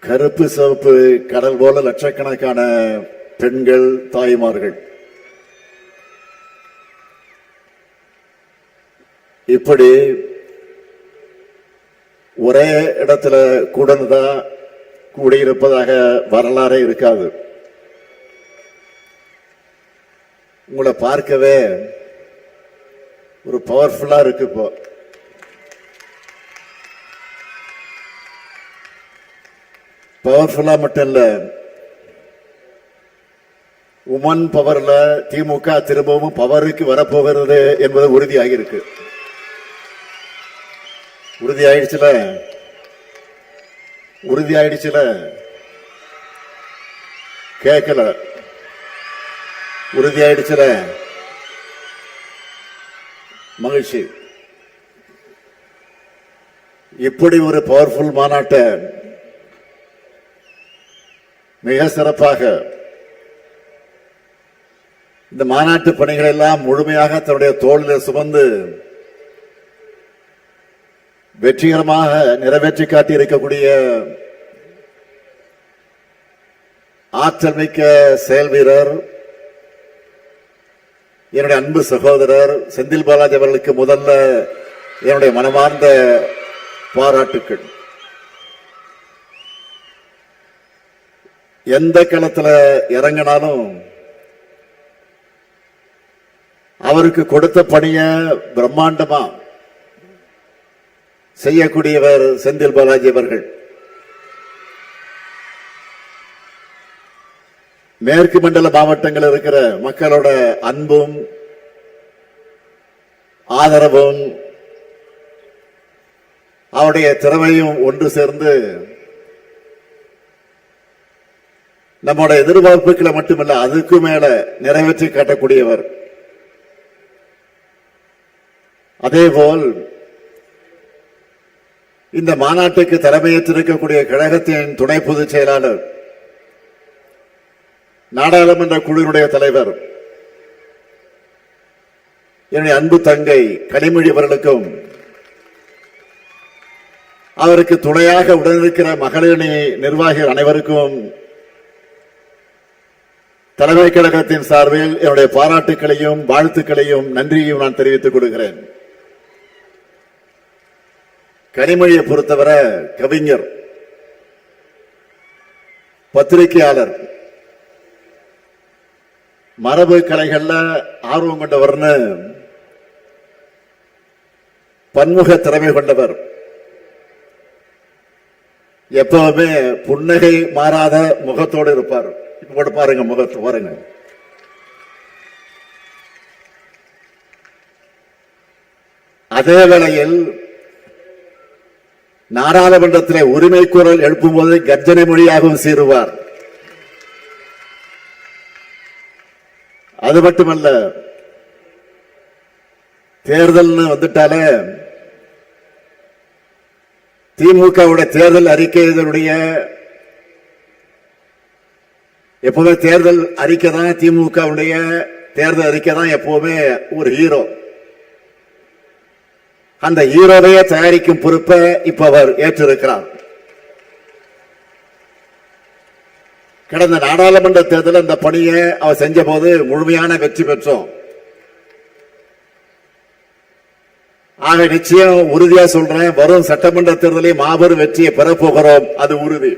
கருப்பு சிவப்பு கடல் போல லட்சக்கணக்கான பெண்கள், தாய்மார்கள் இப்படி ஒரே இடத்துல கூடியிருப்பதாக வரலாறே இருக்காது. உங்களை பார்க்கவே ஒரு பவர்ஃபுல்லா இருக்கு. இப்போ பவர்ஃபுல்லா மட்டும் இல்ல, உமன் பவர்ல திமுக திரும்பவும் பவருக்கு வரப்போகிறது என்பது உறுதியாகியிருக்கு. உறுதியாயிடுச்சுல கேட்கல, உறுதியாயிடுச்சுல மகிழ்ச்சி. இப்படி ஒரு பவர்ஃபுல் மாநாட்டை மிக சிறப்பாக இந்த மாநாட்டு பணிகளை எல்லாம் முழுமையாக தன்னுடைய தோளில் சுமந்து வெற்றிகரமாக நிறைவேற்றி காட்டி இருக்கக்கூடிய ஆற்றல் மிக்க செயல் வீரர், என்னுடைய அன்பு சகோதரர் செந்தில் பாலாஜி அவர்களுக்கு முதல்ல என்னுடைய மனமார்ந்த பாராட்டுக்கள். எந்த களத்துல இறங்கினாலும் அவருக்கு கொடுத்த பணிய பிரம்மாண்டமா செய்யக்கூடியவர் செந்தில் பாலாஜி அவர்கள். மேற்கு மண்டல மாவட்டங்கள் இருக்கிற மக்களோட அன்பும் ஆதரவும் அவருடைய திறமையும் ஒன்று சேர்ந்து நம்முடைய எதிர்பார்ப்புகளை மட்டுமல்ல அதுக்கு மேல நிறைவேற்றி காட்டக்கூடியவர். அதேபோல் இந்த மாநாட்டுக்கு தலைமையேற்றிருக்கக்கூடிய கழகத்தின் துணை பொதுச் செயலாளர், நாடாளுமன்ற குழுவினுடைய தலைவர், என்னுடைய அன்பு தங்கை கனிமொழி அவர்களுக்கும் அவருக்கு துணையாக உடனிருக்கிற மகளிரணி நிர்வாகிகள் அனைவருக்கும் தலைமை கழகத்தின் சார்பில் என்னுடைய பாராட்டுக்களையும் வாழ்த்துக்களையும் நன்றியையும் நான் தெரிவித்துக் கொள்கிறேன். கனிமொழியை பொறுத்தவரை கவிஞர், பத்திரிகையாளர், மரபு கலைகள்ல ஆர்வம் கொண்டவர்னு பன்முக திறமை கொண்டவர். எப்பவுமே புன்னகை மாறாத முகத்தோடு இருப்பார். இப்ப பாருங்க, முகத்து பாருங்க. அதே வேளையில் நாடாளுமன்றத்தில் உரிமை குரல் எழுப்பும் போது கர்ஜனை மொழியாகவும் சீருவார். அது மட்டுமல்ல, தேர்தல் வந்துட்டாலே திமுகவுடைய தேர்தல் அறிக்கையினுடைய எப்பவுமே தேர்தல் அறிக்கை தான், திமுகவுடைய தேர்தல் அறிக்கை தான் எப்பவுமே ஒரு ஹீரோ. அந்த ஹீரோவையே தயாரிக்கும் பொறுப்பை இப்ப அவர் ஏற்றிருக்கிறார். கடந்த நாடாளுமன்ற தேர்தல் அந்த பணியை அவர் செஞ்ச போது முழுமையான வெற்றி பெற்றோம். ஆக நிச்சயம் உறுதியா சொல்றேன், வரும் சட்டமன்ற தேர்தலில் மாபெரும் வெற்றியை பெறப்போகிறோம், அது உறுதி.